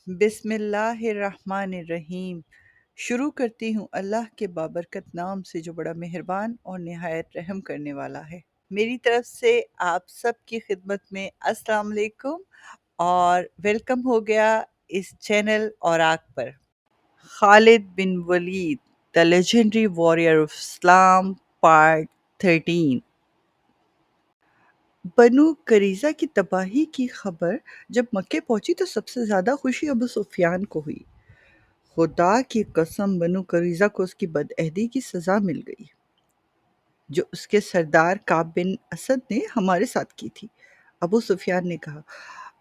بسم اللہ الرحمن الرحیم۔ شروع کرتی ہوں اللہ کے بابرکت نام سے جو بڑا مہربان اور نہایت رحم کرنے والا ہے۔ میری طرف سے آپ سب کی خدمت میں السلام علیکم اور ویلکم ہو گیا اس چینل اوراق پر۔ Khalid bin Walid the legendary warrior of Islam part 13۔ Banu قریظہ کی تباہی کی خبر جب مکے پہنچی تو سب سے زیادہ خوشی ابو سفیان کو ہوئی۔ خدا کی قسم، بنو قریظہ کو اس کی بدعہدی کی سزا مل گئی جو اس کے سردار کعب بن اسد نے ہمارے ساتھ کی تھی۔ ابو سفیان نے کہا،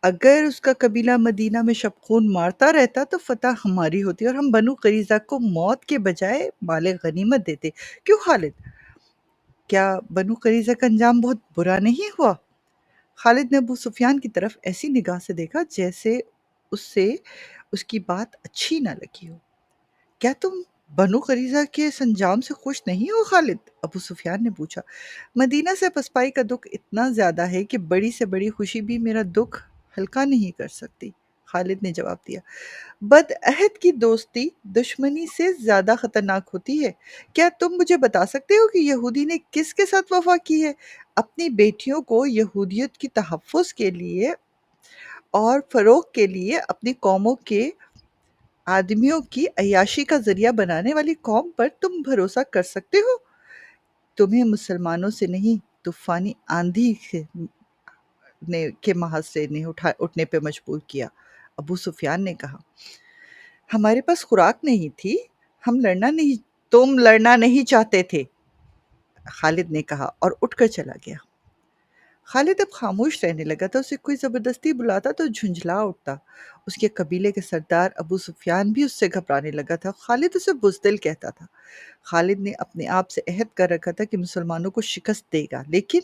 اگر اس کا قبیلہ مدینہ میں شب خون مارتا رہتا تو فتح ہماری ہوتی اور ہم بنو قریظہ کو موت کے بجائے مال غنیمت دیتے۔ کیوں خالد؟ کیا بنو قریظہ کا انجام بہت برا نہیں ہوا؟ خالد نے ابو سفیان کی طرف ایسی نگاہ سے دیکھا جیسے اسے اس کی بات اچھی نہ لگی ہو۔ کیا تم بنو قریظہ کے اس انجام سے خوش نہیں ہو خالد؟ ابو سفیان نے پوچھا۔ مدینہ سے پسپائی کا دکھ اتنا زیادہ ہے کہ بڑی سے بڑی خوشی بھی میرا دکھ ہلکا نہیں کر سکتی، خالد نے جواب دیا۔ بدعہد کی دوستی دشمنی سے زیادہ خطرناک ہوتی ہے۔ کیا تم مجھے بتا سکتے ہو کہ یہودی نے کس کے ساتھ وفا کی ہے؟ اپنی بیٹیوں کو یہودیت کی تحفظ کے لیے اور فروغ کے لیے اپنی قوموں کے آدمیوں کی عیاشی کا ذریعہ بنانے والی قوم پر تم بھروسہ کر سکتے ہو؟ تمہیں مسلمانوں سے نہیں، طوفانی آندھی کے محض سے نے اٹھنے پہ مجبور کیا۔ ابو سفیان نے کہا، ہمارے پاس خوراک نہیں تھی، تم لڑنا نہیں چاہتے تھے، خالد نے کہا اور اٹھ کر چلا گیا۔ خالد اب خاموش رہنے لگا تھا۔ اسے کوئی زبردستی بلاتا تو جھنجھلا اٹھتا۔ اس کے قبیلے کے سردار ابو سفیان بھی اس سے گھبرانے لگا تھا۔ خالد اسے بزدل کہتا تھا۔ خالد نے اپنے آپ سے عہد کر رکھا تھا کہ مسلمانوں کو شکست دے گا، لیکن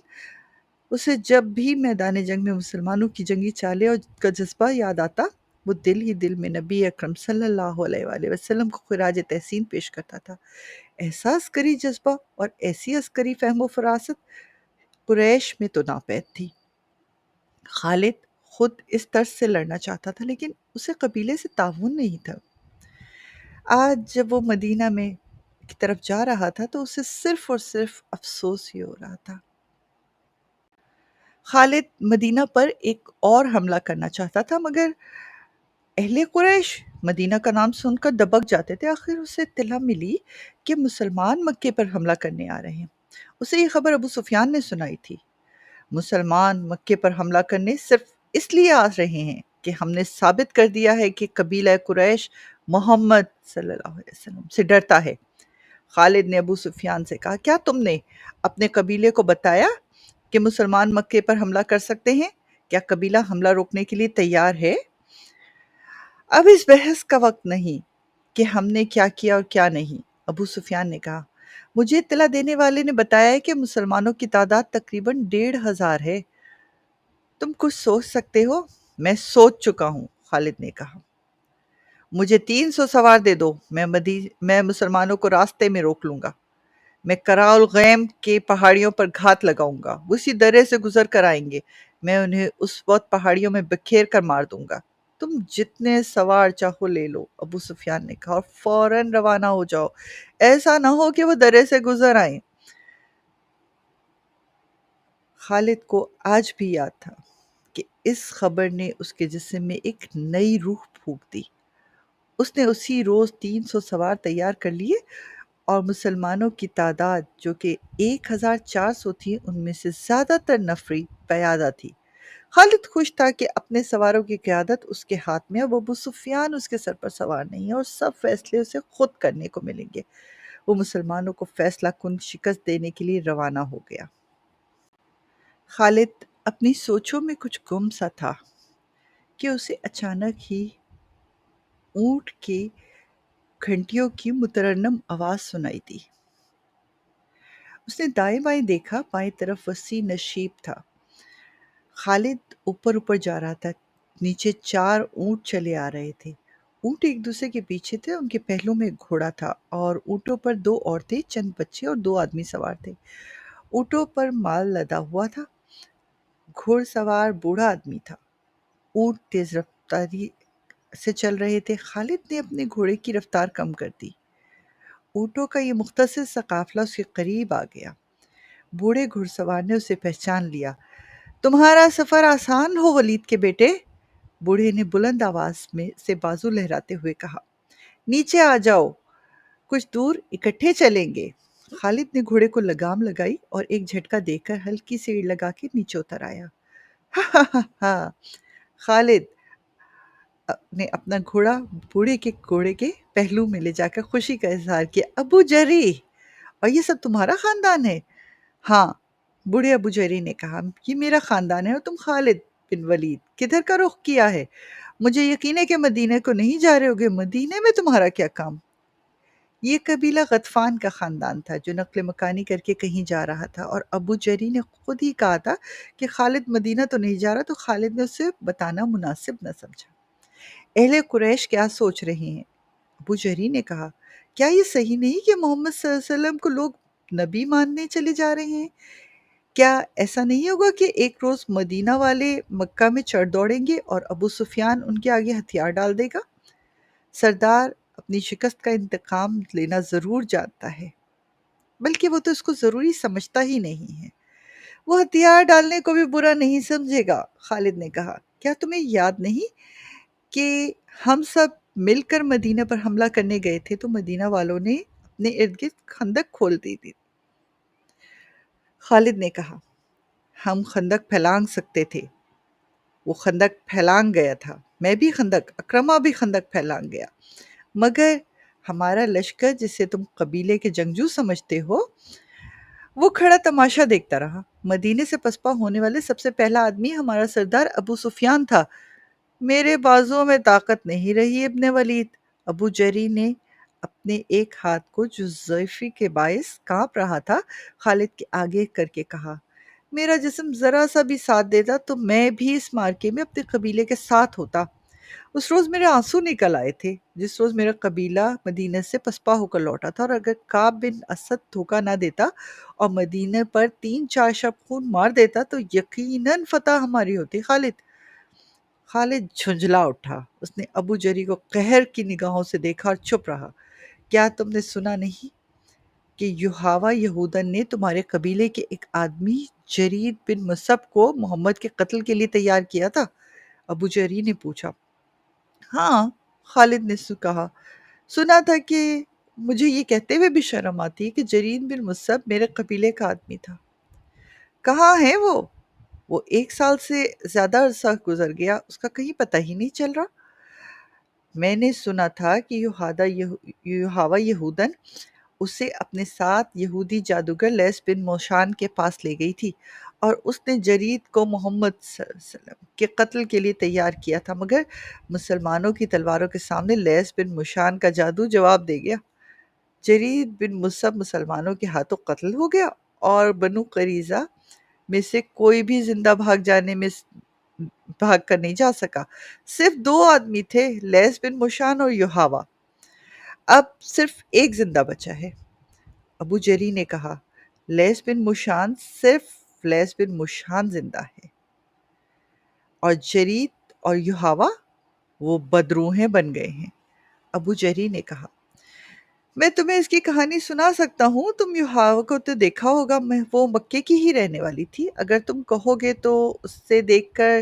اسے جب بھی میدان جنگ میں مسلمانوں کی جنگی چالیں اور کا جذبہ یاد آتا، وہ دل ہی دل میں نبی اکرم صلی اللہ علیہ وآلہ وسلم کو خراج تحسین پیش کرتا تھا۔ ایسا عسکری جذبہ اور ایسی عسکری فہم و فراست قریش میں تو ناپید تھی۔ خالد خود اس طرز سے لڑنا چاہتا تھا، لیکن اسے قبیلے سے تعاون نہیں تھا۔ آج جب وہ مدینہ میں کی طرف جا رہا تھا تو اسے صرف اور صرف افسوس ہی ہو رہا تھا۔ خالد مدینہ پر ایک اور حملہ کرنا چاہتا تھا، مگر اہل قریش مدینہ کا نام سن کر دبک جاتے تھے۔ آخر اسے اطلاع ملی کہ مسلمان مکے پر حملہ کرنے آ رہے ہیں۔ اسے یہ خبر ابو سفیان نے سنائی تھی۔ مسلمان مکے پر حملہ کرنے صرف اس لیے آ رہے ہیں کہ ہم نے ثابت کر دیا ہے کہ قبیلہ قریش محمد صلی اللہ علیہ وسلم سے ڈرتا ہے۔ خالد نے ابو سفیان سے کہا، کیا تم نے اپنے قبیلے کو بتایا کہ مسلمان مکے پر حملہ کر سکتے ہیں؟ کیا قبیلہ حملہ روکنے کے لیے تیار ہے؟ اب اس بحث کا وقت نہیں کہ ہم نے کیا کیا اور کیا نہیں، ابو سفیان نے کہا۔ مجھے اطلاع دینے والے نے بتایا ہے کہ مسلمانوں کی تعداد تقریباً 1500 ہے۔ تم کچھ سوچ سکتے ہو؟ میں سوچ چکا ہوں، خالد نے کہا۔ مجھے 300 سوار دے دو، میں مسلمانوں کو راستے میں روک لوں گا۔ میں کرا الغیم کے پہاڑیوں پر گھات لگاؤں گا، وہ اسی درے سے گزر کر آئیں گے، میں انہیں اس وقت پہاڑیوں میں بکھیر کر مار دوں گا۔ تم جتنے سوار چاہو لے لو، ابو سفیان نے کہا، اور فوراً روانہ ہو جاؤ، ایسا نہ ہو کہ وہ درے سے گزر آئیں۔ خالد کو آج بھی یاد تھا کہ اس خبر نے اس کے جسم میں ایک نئی روح پھونک دی۔ اس نے اسی روز 300 سوار تیار کر لیے اور مسلمانوں کی تعداد جو کہ 1400 تھی، ان میں سے زیادہ تر نفری پیادہ تھی۔ خالد خوش تھا کہ اپنے سواروں کی قیادت اس کے ہاتھ میں، اب ابو سفیان اس کے سر پر سوار نہیں ہے اور سب فیصلے اسے خود کرنے کو ملیں گے۔ وہ مسلمانوں کو فیصلہ کن شکست دینے کے لیے روانہ ہو گیا۔ خالد اپنی سوچوں میں کچھ گم سا تھا کہ اسے اچانک ہی اونٹ کے گھنٹیوں کی مترنم آواز سنائی دی۔ اس نے دائیں بائیں دیکھا، بائیں طرف وسیع نشیب تھا۔ خالد اوپر اوپر جا رہا تھا، نیچے 4 اونٹ چلے آ رہے تھے۔ اونٹ ایک دوسرے کے پیچھے تھے، ان کے پہلوں میں ایک گھوڑا تھا اور اونٹوں پر 2 عورتیں، چند بچے اور 2 آدمی سوار تھے۔ اونٹوں پر مال لدا ہوا تھا۔ گھوڑ سوار بوڑھا آدمی تھا۔ اونٹ تیز رفتاری سے چل رہے تھے، خالد نے اپنے گھوڑے کی رفتار کم کر دی۔ اونٹوں کا یہ مختصر سا قافلہ اس کے قریب آ گیا۔ بوڑھے گھڑ سوار نے اسے پہچان لیا۔ تمہارا سفر آسان ہو ولید کے بیٹے، بوڑھے نے بلند آواز میں سے بازو لہراتے ہوئے کہا۔ نیچے آ جاؤ، کچھ دور اکٹھے چلیں گے۔ خالد نے گھوڑے کو لگام لگائی اور ایک جھٹکا دے کر ہلکی سی ایڑ لگا کے نیچے اتر آیا۔ ہا ہا ہا، خالد نے اپنا گھوڑا بوڑھے کے گھوڑے کے پہلو میں لے جا کر خوشی کا اظہار کیا۔ ابو جری، اور یہ سب تمہارا خاندان ہے؟ ہاں، بوڑھے ابو جری نے کہا، یہ میرا خاندان ہے اور تم خالد بن ولید کدھر کا رخ کیا ہے؟ مجھے یقین ہے کہ مدینہ کو نہیں جا رہے ہوگے، مدینے میں تمہارا کیا کام؟ یہ قبیلہ غطفان کا خاندان تھا جو نقل مکانی کر کے کہیں جا رہا تھا، اور ابو جری نے خود ہی کہا تھا کہ خالد مدینہ تو نہیں جا رہا، تو خالد نے اسے بتانا مناسب نہ سمجھا۔ اہل قریش کیا سوچ رہے ہیں؟ ابو جری نے کہا، کیا یہ صحیح نہیں کہ محمد صلی اللہ علیہ وسلم کو لوگ نبی ماننے چلے جا رہے ہیں؟ کیا ایسا نہیں ہوگا کہ ایک روز مدینہ والے مکہ میں چڑھ دوڑیں گے اور ابو سفیان ان کے آگے ہتھیار ڈال دے گا؟ سردار اپنی شکست کا انتقام لینا ضرور جانتا ہے، بلکہ وہ تو اس کو ضروری سمجھتا ہی نہیں ہے۔ وہ ہتھیار ڈالنے کو بھی برا نہیں سمجھے گا، خالد نے کہا۔ کیا تمہیں یاد نہیں کہ ہم سب مل کر مدینہ پر حملہ کرنے گئے تھے تو مدینہ والوں نے اپنے ارد گرد خندق کھول دی تھی؟ خالد نے کہا، ہم خندق پھیلانگ سکتے تھے، وہ خندق پھیلانگ گیا تھا، میں بھی خندق، اکرمہ بھی خندق پھیلانگ گیا، مگر ہمارا لشکر جسے تم قبیلے کے جنگجو سمجھتے ہو، وہ کھڑا تماشا دیکھتا رہا۔ مدینے سے پسپا ہونے والے سب سے پہلا آدمی ہمارا سردار ابو سفیان تھا۔ میرے بازوؤں میں طاقت نہیں رہی ابن ولید، ابو جری نے اپنے ایک ہاتھ کو جو ضعفی کے باعث کانپ رہا تھا خالد کے آگے کر کے کہا۔ میرا جسم ذرا سا بھی ساتھ دیتا تو میں بھی اس مارکے میں اپنے قبیلے کے ساتھ ہوتا۔ اس روز میرے آنسو نکل آئے تھے جس روز میرا قبیلہ مدینہ سے پسپا ہو کر لوٹا تھا، اور اگر کعب بن اسد دھوکہ نہ دیتا اور مدینہ پر 3-4 شب خون مار دیتا تو یقیناً فتح ہماری ہوتی۔ خالد جھنجلا اٹھا۔ اس نے ابو جری کو قہر کی نگاہوں سے دیکھا اور چپ رہا۔ کیا تم نے سنا نہیں کہ یحاوہ یہودن نے تمہارے قبیلے کے ایک آدمی جرید بن مصب کو محمد کے قتل کے لیے تیار کیا تھا؟ ابو جری نے پوچھا۔ ہاں، خالد نے کہا، سنا تھا کہ مجھے یہ کہتے ہوئے بھی شرم آتی ہے کہ جرید بن مصب میرے قبیلے کا آدمی تھا۔ کہاں ہے وہ؟ وہ 1 سال سے زیادہ عرصہ گزر گیا، اس کا کہیں پتہ ہی نہیں چل رہا۔ میں نے سنا تھا کہ یحاوہ یہودن اسے اپنے ساتھ یہودی جادوگر لیس بن موشان کے پاس لے گئی تھی، اور اس نے جرید کو محمد صلی اللہ علیہ وسلم کے قتل کے لیے تیار کیا تھا، مگر مسلمانوں کی تلواروں کے سامنے لیس بن موشان کا جادو جواب دے گیا۔ جرید بن مصب مسلمانوں کے ہاتھوں قتل ہو گیا، اور بنو قریظہ میں سے کوئی بھی زندہ بھاگ کر نہیں جا سکا۔ صرف 2 آدمی تھے، لیس بن موشان اور یحاوہ۔ اب صرف ایک زندہ بچا ہے۔ ابو جری نے کہا، لیس بن موشان، صرف لیس بن موشان زندہ ہے، اور جرید اور یحاوہ وہ بدروحیں بن گئے ہیں۔ ابو جری نے کہا، میں تمہیں اس کی کہانی سنا سکتا ہوں، تم یحاوہ کو تو دیکھا ہوگا، وہ مکے کی ہی رہنے والی تھی، اگر تم کہو گے تو اس سے دیکھ کر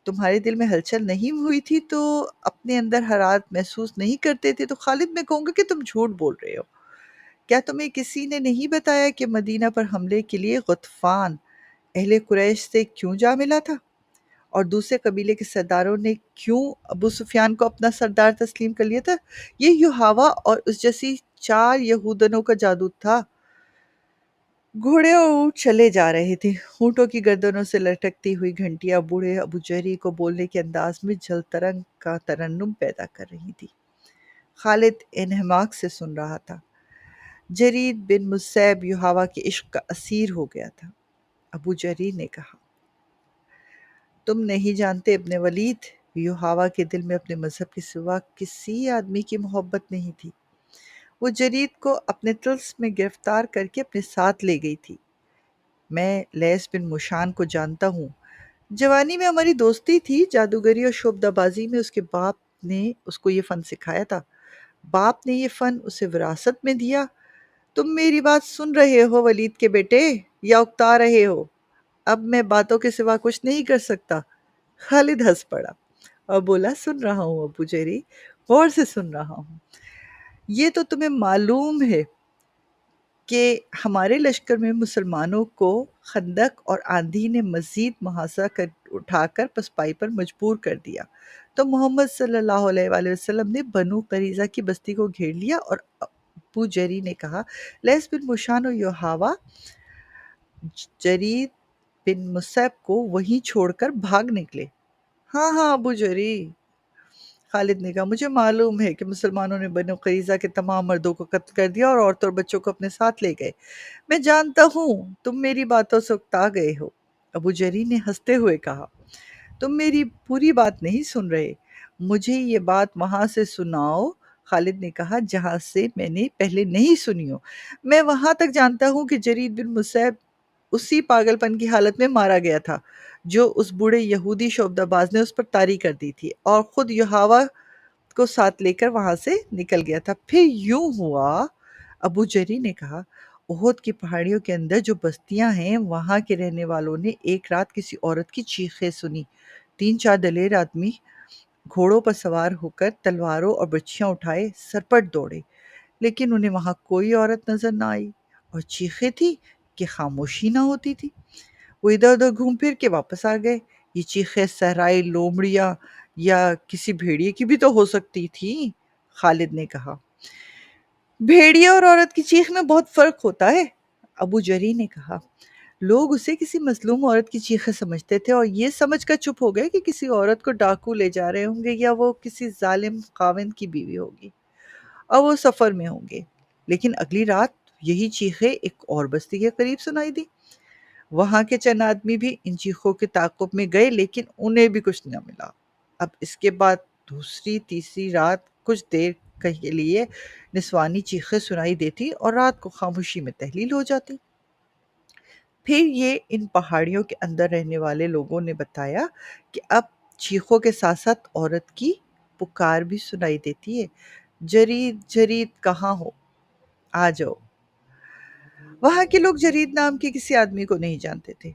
تمہارے دل میں ہلچل نہیں ہوئی تھی، تو اپنے اندر حرارت محسوس نہیں کرتے تھے، تو خالد میں کہوں گا کہ تم جھوٹ بول رہے ہو۔ کیا تمہیں کسی نے نہیں بتایا کہ مدینہ پر حملے کے لیے غطفان اہل قریش سے کیوں جا ملا تھا، اور دوسرے قبیلے کے سرداروں نے کیوں ابو سفیان کو اپنا سردار تسلیم کر لیا تھا؟ یہ یحاوہ اور اس جیسی 4 یہودنوں کا جادو تھا۔ گھوڑے اور اونٹ چلے جا رہے تھے، اونٹوں کی گردنوں سے لٹکتی ہوئی گھنٹیاں بوڑھے ابو جہری کو بولنے کے انداز میں جل ترنگ کا ترنم پیدا کر رہی تھی۔ خالد انہماک سے سن رہا تھا۔ جرید بن مصعب یحاوہ کے عشق کا اسیر ہو گیا تھا۔ ابو جریر نے کہا، تم نہیں جانتے ابن ولید، یحاوہ کے دل میں اپنے مذہب کے سوا کسی آدمی کی محبت نہیں تھی۔ وہ جرید کو اپنے طلسم میں گرفتار کر کے اپنے ساتھ لے گئی تھی۔ میں لیس بن موشان کو جانتا ہوں، جوانی میں ہماری دوستی تھی، جادوگری اور شعبدہ بازی میں اس کے باپ نے اس کو یہ فن سکھایا تھا، باپ نے یہ فن اسے وراثت میں دیا۔ تم میری بات سن رہے ہو ولید کے بیٹے، یا اکتا رہے ہو؟ اب میں باتوں کے سوا کچھ نہیں کر سکتا۔ خالد ہنس پڑا اور بولا، سن رہا ہوں ابو جری، غور سے سن رہا ہوں۔ یہ تو تمہیں معلوم ہے کہ ہمارے لشکر میں مسلمانوں کو خندق اور آندھی نے مزید محاصرہ اٹھا کر پسپائی پر مجبور کر دیا، تو محمد صلی اللہ علیہ وآلہ وسلم نے بنو قریظہ کی بستی کو گھیر لیا، اور ابو جری نے کہا، لیس بن مشان و یوحاوا جرید بن مصعب کو وہیں چھوڑ کر بھاگ نکلے۔ ہاں ہاں ابو جری، خالد نے کہا، مجھے معلوم ہے کہ مسلمانوں نے بنو قریظہ کے تمام مردوں کو قتل کر دیا اور عورتوں اور بچوں کو اپنے ساتھ لے گئے۔ میں جانتا ہوں تم میری باتوں سے اکتا گئے ہو۔ ابو جری نے ہنستے ہوئے کہا، تم میری پوری بات نہیں سن رہے، مجھے یہ بات وہاں سے سناؤ۔ خالد نے کہا، جہاں سے میں نے پہلے نہیں سنی ہو۔ میں وہاں تک جانتا ہوں کہ جرید بن مصعب اسی پاگل پن کی حالت میں مارا گیا تھا جو اس بوڑھے یہودی شعبدہ باز نے اس پر طاری کر دی تھی، اور خود یحاوہ کو ساتھ لے کر وہاں سے نکل گیا تھا۔ پھر یوں ہوا، ابو جری نے کہا، احد کی پہاڑیوں کے اندر جو بستیاں ہیں وہاں کے رہنے والوں نے ایک رات کسی عورت کی چیخیں سنی۔ 3-4 دلیر آدمی گھوڑوں پر سوار ہو کر تلواروں اور برچھیاں اٹھائے سرپٹ دوڑے، لیکن انہیں وہاں کوئی عورت نظر نہ آئی، اور چیخیں تھی کہ خاموشی نہ ہوتی تھی۔ وہ ادھر ادھر گھوم پھر کے واپس آ گئے۔ یہ چیخیں صحرائی لومڑیاں یا کسی بھیڑیے کی بھی تو ہو سکتی تھی، خالد نے کہا۔ بھیڑیے اور عورت کی چیخ میں بہت فرق ہوتا ہے، ابو جری نے کہا۔ لوگ اسے کسی مظلوم عورت کی چیخیں سمجھتے تھے اور یہ سمجھ کر چپ ہو گئے کہ کسی عورت کو ڈاکو لے جا رہے ہوں گے یا وہ کسی ظالم خاوند کی بیوی ہوگی اور وہ سفر میں ہوں گے۔ لیکن اگلی رات یہی چیخیں ایک اور بستی کے قریب سنائی دی۔ وہاں کے چند آدمی بھی ان چیخوں کے تعاقب میں گئے، لیکن انہیں بھی کچھ نہ ملا۔ اب اس کے بعد دوسری تیسری رات کچھ دیر کے لیے نسوانی چیخیں سنائی دیتی اور رات کو خاموشی میں تحلیل ہو جاتی۔ پھر یہ ان پہاڑیوں کے اندر رہنے والے لوگوں نے بتایا کہ اب چیخوں کے ساتھ ساتھ عورت کی پکار بھی سنائی دیتی ہے، جرید جرید کہاں ہو، آ جاؤ۔ وہاں کے لوگ جرید نام کے کسی آدمی کو نہیں جانتے تھے۔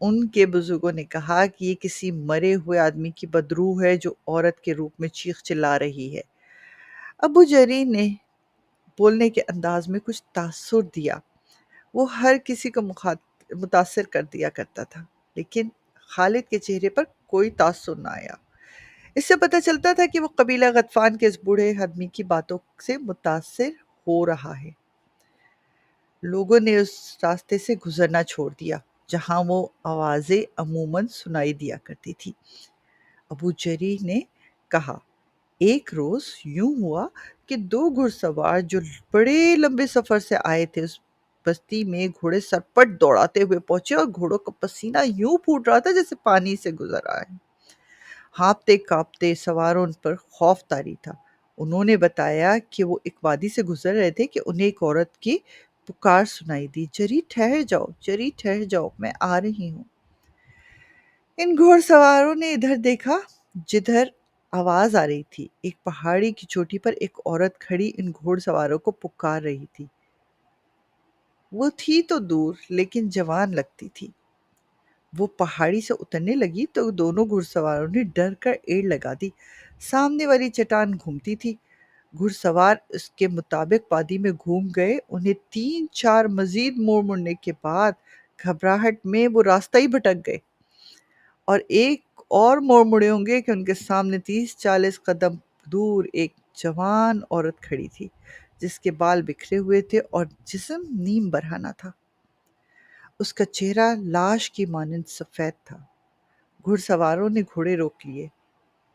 ان کے بزرگوں نے کہا کہ یہ کسی مرے ہوئے آدمی کی بدروح ہے جو عورت کے روپ میں چیخ چلا رہی ہے۔ ابو جری نے بولنے کے انداز میں کچھ تاثر دیا، وہ ہر کسی کو متاثر کر دیا کرتا تھا، لیکن خالد کے چہرے پر کوئی تاثر نہ آیا۔ اس سے پتہ چلتا تھا کہ وہ قبیلہ غطفان کے اس بوڑھے آدمی کی باتوں سے متاثر ہو رہا ہے۔ لوگوں نے اس راستے سے گزرنا چھوڑ دیا جہاں وہ آوازیں عموماً سنائی دیا کرتی تھی۔ ابو جری نے کہا، ایک روز یوں ہوا کہ 2 گھڑ سوار جو بڑے لمبے سفر سے آئے تھے اس بستی میں گھوڑے سرپٹ دوڑاتے ہوئے پہنچے، اور گھوڑوں کا پسینہ یوں پھوٹ رہا تھا جیسے پانی سے گزر آئے۔ ہانپتے کانپتے سواروں ان پر خوف طاری تھا۔ انہوں نے بتایا کہ وہ ایک وادی سے گزر رہے تھے کہ انہیں ایک عورت کی پکار سنائی دی، جری ٹھہر جاؤ، جری ٹھہر جاؤ، میں آ رہی ہوں۔ ان گھوڑ سواروں نے ادھر دیکھا جدھر آواز آ رہی تھی۔ ایک پہاڑی کی چوٹی پر ایک عورت کھڑی ان گھوڑ سواروں کو پکار رہی تھی۔ وہ تھی تو دور لیکن جوان لگتی تھی۔ وہ پہاڑی سے اترنے لگی تو دونوں گھڑ سواروں نے ڈر کر ایڑ لگا دی۔ سامنے والی چٹان گھومتی تھی۔ گھڑ سوار اس کے مطابق وادی میں گھوم گئے۔ انہیں 3-4 مزید موڑ مڑنے کے بعد گھبراہٹ میں وہ راستہ ہی بھٹک گئے، اور ایک اور موڑ مڑے ہوں گے کہ ان کے سامنے 30-40 قدم دور ایک جوان عورت کھڑی تھی جس کے بال بکھرے ہوئے تھے اور جسم نیم برہنہ تھا۔ اس کا چہرہ لاش کی مانند سفید تھا۔ گھڑ سواروں نے گھوڑے روک لیے۔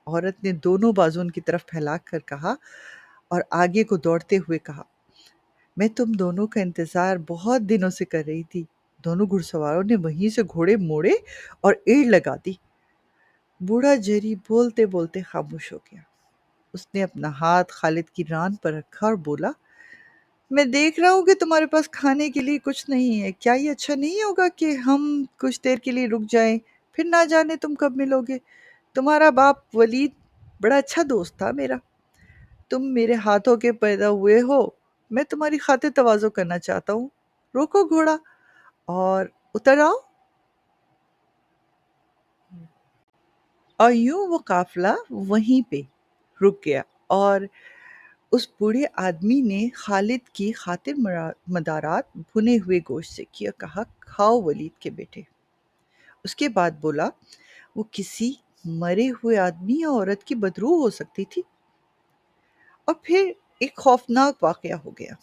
عورت نے دونوں بازو ان کی طرف پھیلا کر کہا اور آگے کو دوڑتے ہوئے کہا، میں تم دونوں کا انتظار بہت دنوں سے کر رہی تھی۔ دونوں گھڑ سواروں نے وہیں سے گھوڑے موڑے اور ایڑ لگا دی۔ بوڑھا جری بولتے بولتے خاموش ہو گیا۔ اس نے اپنا ہاتھ خالد کی ران پر رکھا اور بولا، میں دیکھ رہا ہوں کہ تمہارے پاس کھانے کے لیے کچھ نہیں ہے، کیا یہ اچھا نہیں ہوگا کہ ہم کچھ دیر کے لیے رک جائیں، پھر نہ جانے تم کب ملو گے۔ تمہارا باپ ولید بڑا اچھا دوست تھا میرا۔ تم میرے ہاتھوں کے پیدا ہوئے ہو، میں تمہاری خاطر تواضع کرنا چاہتا ہوں۔ روکو گھوڑا اور اتر آؤ۔ اور یوں وہ قافلہ وہیں پہ رک گیا اور اس بوڑھے آدمی نے خالد کی خاطر مدارات بھنے ہوئے گوشت سے کی اور کہا، کھاؤ ولید کے بیٹے۔ اس کے بعد بولا، وہ کسی مرے ہوئے آدمی یا عورت کی بدروح ہو سکتی تھی؟ اور پھر ایک خوفناک واقعہ ہو گیا۔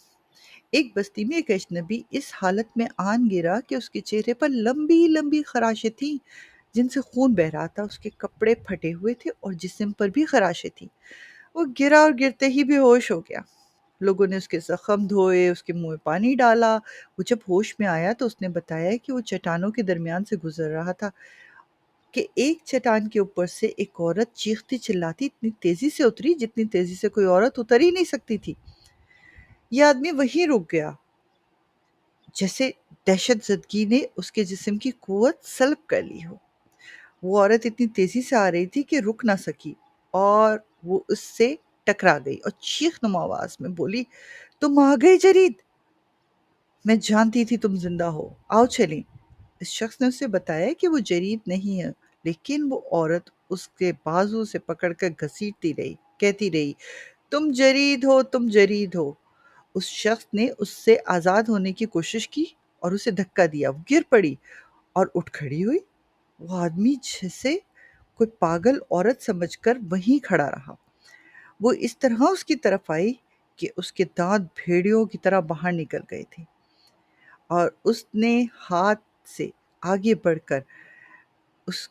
ایک بستی میں ایک اجنبی اس حالت میں آن گرا کہ اس کے چہرے پر لمبی لمبی خراشیں تھیں جن سے خون بہہ رہا تھا۔ اس کے کپڑے پھٹے ہوئے تھے اور جسم پر بھی خراشیں تھیں۔ وہ گرا اور گرتے ہی بے ہوش ہو گیا۔ لوگوں نے اس کے زخم دھوئے، اس کے منہ میں پانی ڈالا۔ وہ جب ہوش میں آیا تو اس نے بتایا کہ وہ چٹانوں کے درمیان سے گزر رہا تھا کہ ایک چٹان کے اوپر سے ایک عورت چیختی چلاتی اتنی تیزی سے اتری جتنی تیزی سے کوئی عورت اتر ہی نہیں سکتی تھی۔ یہ آدمی وہیں رک گیا، جیسے دہشت زدگی نے اس کے جسم کی قوت سلب کر لی ہو۔ وہ عورت اتنی تیزی سے آ رہی تھی کہ رک نہ سکی اور وہ اس سے ٹکرا گئی اور چیخ نما آواز میں بولی، تم آ گئے جرید، میں جانتی تھی تم زندہ ہو، آؤ چلیں۔ اس شخص نے اسے بتایا کہ وہ جرید نہیں ہے، لیکن وہ عورت اس کے بازو سے پکڑ کر گھسیٹتی رہی، کہتی رہی، تم جرید ہو، تم جرید ہو۔ اس شخص نے اس سے آزاد ہونے کی کوشش کی اور اسے دھکا دیا۔ وہ گر پڑی اور اٹھ کھڑی ہوئی۔ وہ آدمی جیسے کوئی پاگل عورت سمجھ کر وہیں کھڑا رہا۔ وہ اس طرح اس کی طرف آئی کہ اس کے دانت بھیڑیوں کی طرح باہر نکل گئے تھے اور اس نے ہاتھ سے آگے بڑھ کر اس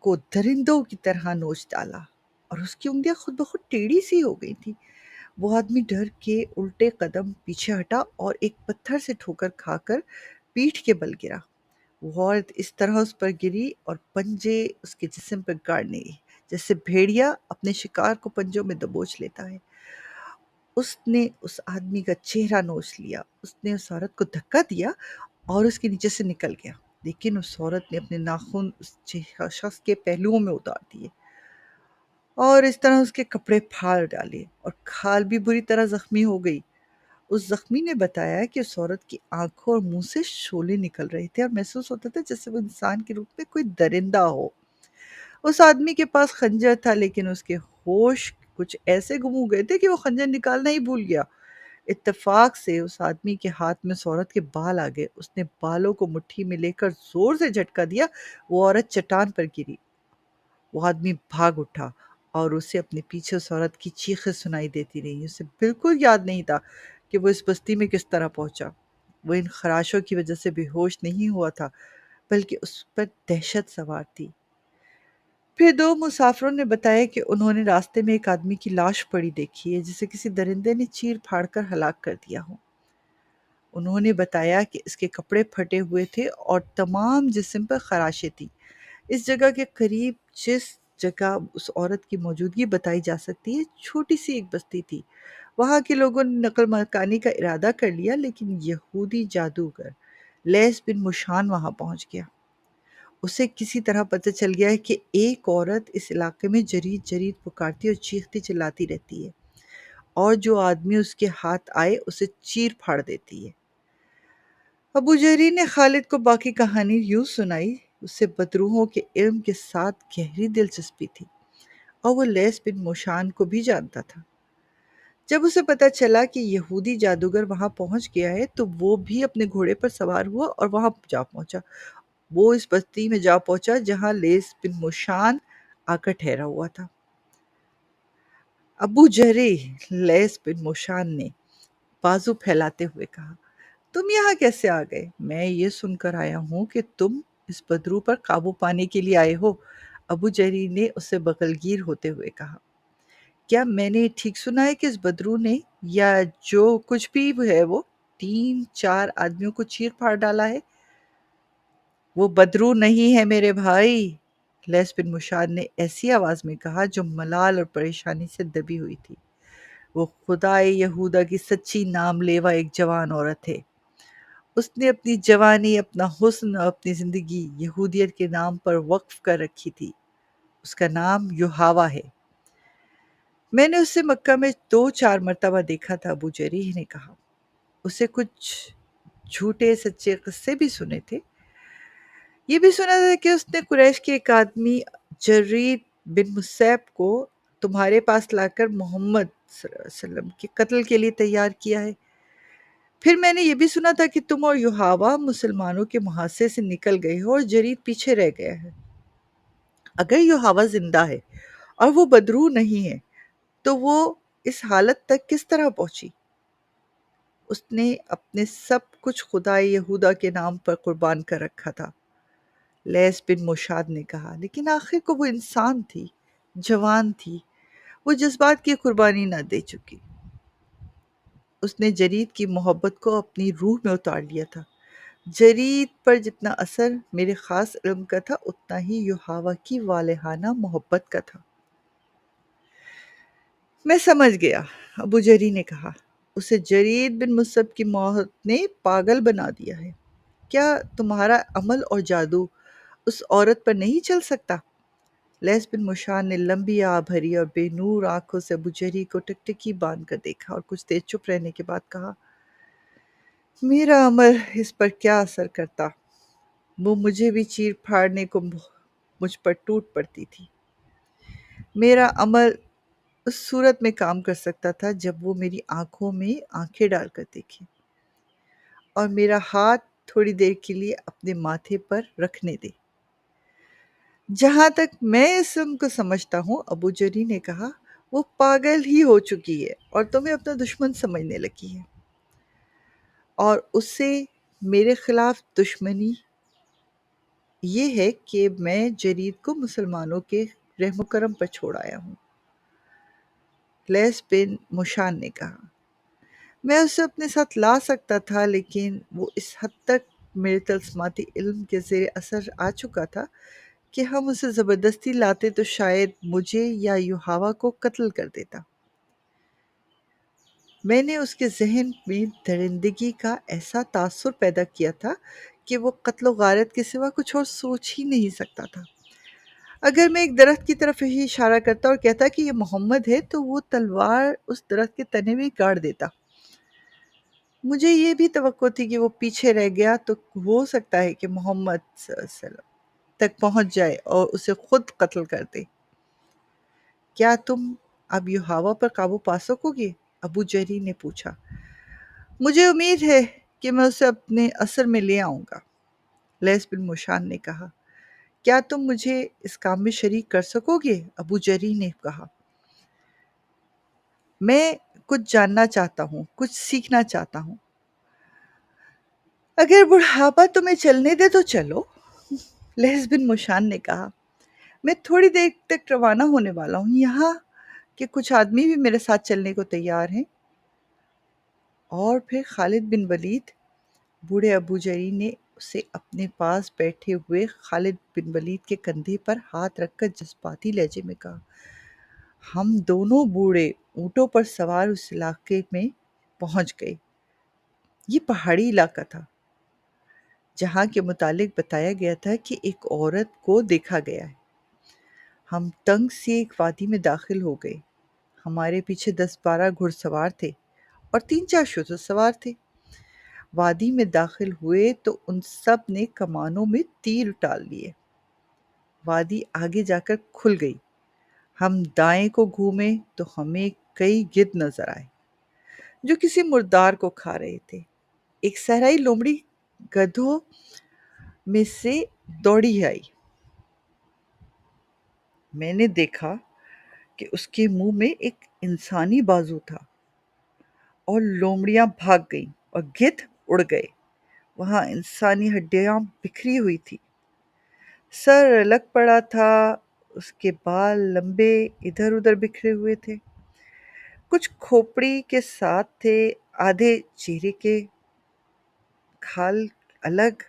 کو درندوں کی طرح نوچ ڈالا اور اس کی انگلیاں خود بخود ٹیڑھی سی ہو گئی تھی۔ وہ آدمی ڈر کے الٹے قدم پیچھے ہٹا اور ایک پتھر سے ٹھوکر کھا کر پیٹھ کے بل گرا۔ وہ عورت اس طرح اس پر گری اور پنجے اس کے جسم پر گاڑنے لگی جیسے بھیڑیا اپنے شکار کو پنجوں میں دبوچ لیتا ہے۔ اس نے اس آدمی کا چہرہ نوچ لیا۔ اس نے اس عورت کو دھکا دیا اور اس کے نیچے سے نکل گیا، لیکن اس عورت نے اپنے ناخن اس شخص کے پہلوؤں میں اتار دیے اور اس طرح اس کے کپڑے پھاڑ ڈالے اور کھال بھی بری طرح زخمی ہو گئی۔ اس زخمی نے بتایا کہ اس عورت کی آنکھوں اور منہ سے شعلے نکل رہے تھے اور محسوس ہوتا تھا جیسے وہ انسان کے روپ میں کوئی درندہ ہو۔ اس آدمی کے پاس خنجر تھا، لیکن اس کے ہوش کچھ ایسے گم ہو گئے تھے کہ وہ خنجر نکالنا ہی بھول گیا۔ اتفاق سے اس آدمی کے ہاتھ میں اس عورت کے بال آ گئے۔ اس نے بالوں کو مٹھی میں لے کر زور سے جھٹکا دیا۔ وہ عورت چٹان پر گری۔ وہ آدمی بھاگ اٹھا اور اسے اپنے پیچھے اس عورت کی چیخیں سنائی دیتی رہیں۔ اسے بالکل یاد نہیں تھا کہ وہ اس بستی میں کس طرح پہنچا۔ وہ ان خراشوں کی وجہ سے بے ہوش نہیں ہوا تھا، بلکہ اس پر دہشت سوار تھی۔ پھر دو مسافروں نے بتایا کہ انہوں نے راستے میں ایک آدمی کی لاش پڑی دیکھی ہے جسے کسی درندے نے چیر پھاڑ کر ہلاک کر دیا ہو۔ انہوں نے بتایا کہ اس کے کپڑے پھٹے ہوئے تھے اور تمام جسم پر خراشیں تھیں۔ اس جگہ کے قریب جس جگہ اس عورت کی موجودگی بتائی جا سکتی ہے، چھوٹی سی ایک بستی تھی۔ وہاں کے لوگوں نے نقل مکانی کا ارادہ کر لیا، لیکن یہودی جادوگر لیس بن مشان وہاں پہنچ گیا۔ اسے کسی طرح پتہ چل گیا ہے کہ ایک عورت اس علاقے میں جرید جرید پکارتی اور چیختی چلاتی رہتی ہے اور جو آدمی اس کے ہاتھ آئے اسے چیر پھاڑ دیتی ہے۔ ابو جہری نے خالد کو باقی کہانی یوں سنائی۔ اسے بدروحوں کے علم کے ساتھ گہری دلچسپی تھی اور وہ لیس بن موشان کو بھی جانتا تھا۔ جب اسے پتہ چلا کہ یہودی جادوگر وہاں پہنچ گیا ہے تو وہ بھی اپنے گھوڑے پر سوار ہوا اور وہاں جا پہنچا۔ وہ اس بستی میں جا پہنچا جہاں لیس بن موشان آ کر ٹھہرا ہوا تھا۔ ابو جہری، لیس بن موشان نے بازو پھیلاتے ہوئے کہا، تم یہاں کیسے آ گئے؟ میں یہ سن کر آیا ہوں کہ تم اس بدرو پر قابو پانے کے لیے آئے ہو۔ ابو جہری نے اسے بغلگیر ہوتے ہوئے کہا، کیا میں نے ٹھیک سنا ہے کہ اس بدرو نے یا جو کچھ بھی ہے وہ 3-4 آدمیوں کو چیر پھاڑ ڈالا ہے؟ وہ بدرو نہیں ہے میرے بھائی، لیس بن مشاد نے ایسی آواز میں کہا جو ملال اور پریشانی سے دبی ہوئی تھی۔ وہ خدائے یہودا کی سچی نام لیوا ایک جوان عورت ہے۔ اس نے اپنی جوانی، اپنا حسن اور اپنی زندگی یہودیت کے نام پر وقف کر رکھی تھی۔ اس کا نام یوحوا ہے۔ میں نے اسے مکہ میں 2-4 مرتبہ دیکھا تھا، ابو جریح نے کہا۔ اسے کچھ جھوٹے سچے قصے بھی سنے تھے۔ یہ بھی سنا تھا کہ اس نے قریش کے ایک آدمی جرید بن مصعب کو تمہارے پاس لا کر محمد صلی اللہ علیہ وسلم کے قتل کے لیے تیار کیا ہے۔ پھر میں نے یہ بھی سنا تھا کہ تم اور یحاوہ مسلمانوں کے محاصرے سے نکل گئے ہو اور جرید پیچھے رہ گیا ہے۔ اگر یحاوہ زندہ ہے اور وہ بدرو نہیں ہے تو وہ اس حالت تک کس طرح پہنچی؟ اس نے اپنے سب کچھ خدائے یہودا کے نام پر قربان کر رکھا تھا، لیس بن موشاد نے کہا، لیکن آخر کو وہ انسان تھی، جوان تھی، وہ جذبات کی قربانی نہ دے چکی۔ اس نے جرید کی محبت کو اپنی روح میں اتار لیا تھا۔ جرید پر جتنا اثر میرے خاص علم کا تھا اتنا ہی یحاوہ کی والہانہ محبت کا تھا۔ میں سمجھ گیا، ابو جری نے کہا، اسے جرید بن مصعب کی موت نے پاگل بنا دیا ہے۔ کیا تمہارا عمل اور جادو اس عورت پر نہیں چل سکتا؟ لیس بن موشان نے لمبی آہ بھری اور بے نور آنکھوں سے ابو جری کو ٹکٹکی باندھ کر دیکھا اور کچھ دیر چپ رہنے کے بعد کہا، میرا عمل اس پر کیا اثر کرتا؟ وہ مجھے بھی چیر پھاڑنے کو مجھ پر ٹوٹ پڑتی تھی۔ میرا عمل اس صورت میں کام کر سکتا تھا جب وہ میری آنکھوں میں آنکھیں ڈال کر دیکھے اور میرا ہاتھ تھوڑی دیر کے لیے اپنے ماتھے پر رکھنے دے۔ جہاں تک میں اس علم کو سمجھتا ہوں، ابو جری نے کہا، وہ پاگل ہی ہو چکی ہے اور تمہیں اپنا دشمن سمجھنے لگی ہے، اور اسے میرے خلاف دشمنی یہ ہے کہ میں جرید کو مسلمانوں کے رحم و کرم پر چھوڑ آیا ہوں۔ لیس بن موشان نے کہا، میں اسے اپنے ساتھ لا سکتا تھا، لیکن وہ اس حد تک میرے طلسماتی علم کے زیر اثر آ چکا تھا کہ ہم اسے زبردستی لاتے تو شاید مجھے یا یحاوہ کو قتل کر دیتا۔ میں نے اس کے ذہن میں درندگی کا ایسا تاثر پیدا کیا تھا کہ وہ قتل و غارت کے سوا کچھ اور سوچ ہی نہیں سکتا تھا۔ اگر میں ایک درخت کی طرف ہی اشارہ کرتا اور کہتا کہ یہ محمد ہے تو وہ تلوار اس درخت کے تنے میں گاڑ دیتا۔ مجھے یہ بھی توقع تھی کہ وہ پیچھے رہ گیا تو ہو سکتا ہے کہ محمد صلی اللہ علیہ وسلم تک پہنچ جائے اور اسے خود قتل کر دے۔ کیا تم اب یحاوہ پر قابو پا سکو گے؟ ابو جہری نے پوچھا۔ مجھے امید ہے کہ میں اسے اپنے اثر میں لے آؤں گا، لیس بن موشان نے کہا۔ کیا تم مجھے اس کام میں شریک کر سکو گے؟ ابو جہری نے کہا۔ میں کچھ جاننا چاہتا ہوں، کچھ سیکھنا چاہتا ہوں۔ اگر بڑھاپا تمہیں چلنے دے تو چلو، لیس بن موشان نے کہا۔ میں تھوڑی دیر تک روانہ ہونے والا ہوں، یہاں کہ کچھ آدمی بھی میرے ساتھ چلنے کو تیار ہیں۔ اور پھر خالد بن ولید، بوڑھے ابو جری نے اسے اپنے پاس بیٹھے ہوئے خالد بن ولید کے کندھے پر ہاتھ رکھ کر جذباتی لہجے میں کہا، ہم دونوں بوڑھے اونٹوں پر سوار اس علاقے میں پہنچ گئے۔ یہ پہاڑی علاقہ تھا جہاں کے متعلق بتایا گیا تھا کہ ایک عورت کو دیکھا گیا ہے۔ ہم تنگ سی ایک وادی میں داخل ہو گئے۔ ہمارے پیچھے 10-12 گھڑ سوار تھے اور 3-4 شتر سوار تھے۔ وادی میں داخل ہوئے تو ان سب نے کمانوں میں تیر ڈال لیے۔ وادی آگے جا کر کھل گئی۔ ہم دائیں کو گھومے تو ہمیں کئی گدھ نظر آئے جو کسی مردار کو کھا رہے تھے۔ ایک صحرائی لومڑی گدھوں میں سے دوڑی آئی۔ میں نے دیکھا کہ اس کے منہ میں ایک انسانی بازو تھا اور لومڑیاں بھاگ گئیں اور گدھ اڑ گئے۔ وہاں انسانی ہڈیاں بکھری ہوئی تھی، سر الگ پڑا تھا، اس کے بال لمبے ادھر ادھر بکھرے ہوئے تھے، کچھ کھوپڑی کے ساتھ تھے، آدھے چہرے کے کھال الگ۔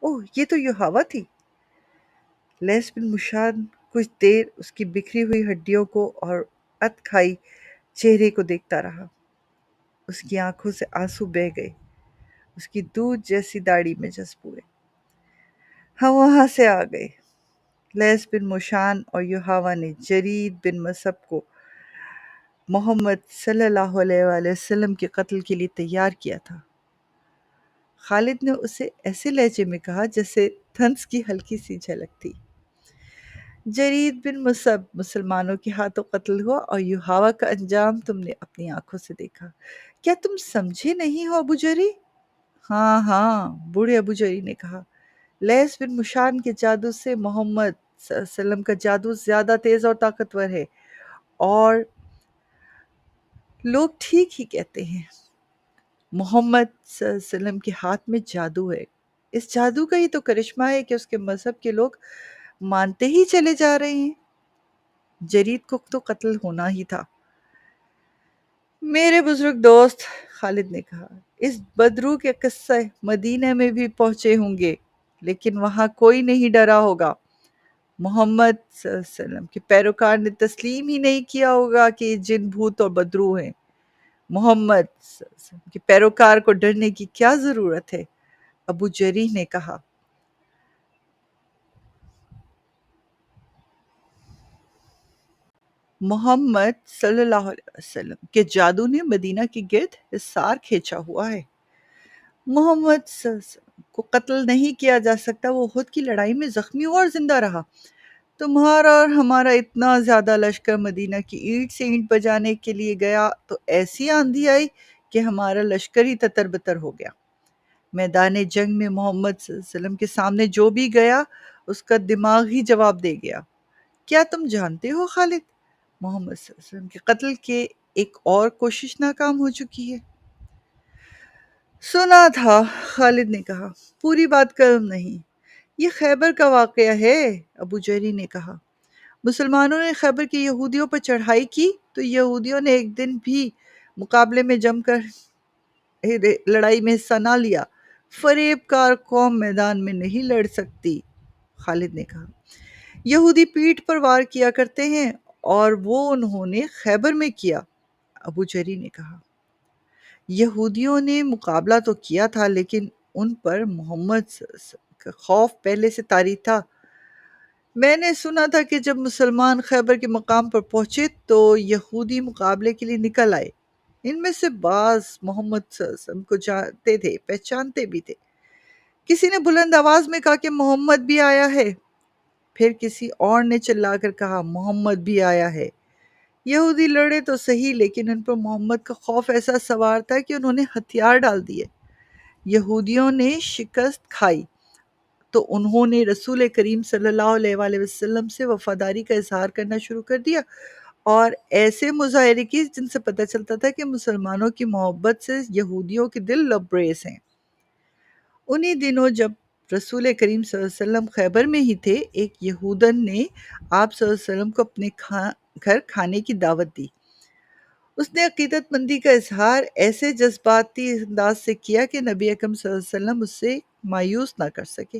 اوہ، یہ تو یحاوہ تھی۔ لیس بن موشان کچھ دیر اس کی بکھری ہوئی ہڈیوں کو اور ات کھائی چہرے کو دیکھتا رہا۔ اس کی آنکھوں سے آنسو بہہ گئے، اس کی دودھ جیسی داڑھی میں جذب ہوئے۔ ہم وہاں سے آ گئے۔ لیس بن موشان اور یحاوہ نے جرید بن مصعب کو محمد صلی اللہ علیہ وآلہ وسلم کے قتل کے لیے تیار کیا تھا۔ خالد نے اسے ایسے لہجے میں کہا جیسے طنز کی ہلکی سی جھلک تھی۔ جرید بن مصعب مسلمانوں کے ہاتھوں قتل ہوا اور یحاوہ کا انجام تم نے اپنی آنکھوں سے دیکھا۔ کیا تم سمجھے نہیں ہو ابو جری؟ ہاں ہاں، بوڑھے ابو جری نے کہا۔ لیس بن مشان کے جادو سے محمد صلی اللہ علیہ وسلم کا جادو زیادہ تیز اور طاقتور ہے، اور لوگ ٹھیک ہی کہتے ہیں۔ محمد صلی اللہ علیہ وسلم کے ہاتھ میں جادو ہے۔ اس جادو کا ہی تو کرشمہ ہے کہ اس کے مذہب کے لوگ مانتے ہی چلے جا رہے ہیں۔ جرید کو تو قتل ہونا ہی تھا۔ میرے بزرگ دوست، خالد نے کہا، اس بدرو کے قصے مدینہ میں بھی پہنچے ہوں گے، لیکن وہاں کوئی نہیں ڈرا ہوگا۔ محمد صلی اللہ علیہ وسلم کے پیروکار نے تسلیم ہی نہیں کیا ہوگا کہ یہ جن بھوت اور بدرو ہیں۔ محمد صلی اللہ علیہ وسلم کے پیروکار کو ڈرنے کی کیا ضرورت ہے؟ ابو جریح نے کہا۔ محمد صلی اللہ علیہ وسلم کے جادو نے مدینہ کے گرد حصار کھینچا ہوا ہے۔ محمد صلی اللہ علیہ وسلم کو قتل نہیں کیا جا سکتا، وہ احد کی لڑائی میں زخمی ہوا اور زندہ رہا۔ تمہارا اور ہمارا اتنا زیادہ لشکر مدینہ کی اینٹ سے اینٹ بجانے کے لیے گیا تو ایسی آندھی آئی کہ ہمارا لشکر ہی تتر بتر ہو گیا۔ میدان جنگ میں محمد صلی اللہ علیہ وسلم کے سامنے جو بھی گیا اس کا دماغ ہی جواب دے گیا۔ کیا تم جانتے ہو خالد، محمد صلی اللہ علیہ وسلم کے قتل کے ایک اور کوشش ناکام ہو چکی ہے؟ سنا تھا، خالد نے کہا، پوری بات کرم نہیں۔ یہ خیبر کا واقعہ ہے، ابو جہری نے کہا۔ مسلمانوں نے خیبر کے یہودیوں پر چڑھائی کی تو یہودیوں نے ایک دن بھی مقابلے میں جم کر لڑائی میں حصہ نہ لیا۔ فریب کار قوم میدان میں نہیں لڑ سکتی، خالد نے کہا۔ یہودی پیٹھ پر وار کیا کرتے ہیں، اور وہ انہوں نے خیبر میں کیا، ابو جہری نے کہا۔ یہودیوں نے مقابلہ تو کیا تھا، لیکن ان پر محمد صلی اللہ علیہ وسلم کا خوف پہلے سے طاری تھا۔ میں نے سنا تھا کہ جب مسلمان خیبر کے مقام پر پہنچے تو یہودی مقابلے کے لیے نکل آئے۔ ان میں سے بعض محمد صلی اللہ علیہ وسلم کو جانتے تھے، پہچانتے بھی تھے۔ کسی نے بلند آواز میں کہا کہ محمد بھی آیا ہے، پھر کسی اور نے چلا کر کہا محمد بھی آیا ہے۔ یہودی لڑے تو صحیح، لیکن ان پر محمد کا خوف ایسا سوار تھا کہ انہوں نے ہتھیار ڈال دیے۔ یہودیوں نے شکست کھائی تو انہوں نے رسول کریم صلی اللہ علیہ وآلہ وسلم سے وفاداری کا اظہار کرنا شروع کر دیا، اور ایسے مظاہرے کی جن سے پتہ چلتا تھا کہ مسلمانوں کی محبت سے یہودیوں کے دل لبریز ہیں۔ انہی دنوں جب رسول کریم صلی اللہ علیہ وسلم خیبر میں ہی تھے، ایک یہودن نے آپ صلی اللہ علیہ وسلم کو اپنے گھر کھانے کی دعوت دی۔ اس نے عقیدت مندی کا اظہار ایسے جذباتی انداز سے کیا کہ نبی اکرم صلی اللہ علیہ وسلم اس سے مایوس نہ کر سکے۔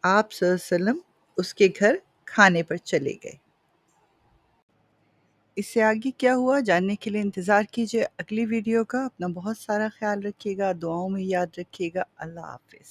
آپ صلی اللہ علیہ وسلم اس کے گھر کھانے پر چلے گئے۔ اس سے آگے کیا ہوا جاننے کے لیے انتظار کیجیے اگلی ویڈیو کا۔ اپنا بہت سارا خیال رکھیے گا، دعاؤں میں یاد رکھیے گا۔ اللہ حافظ۔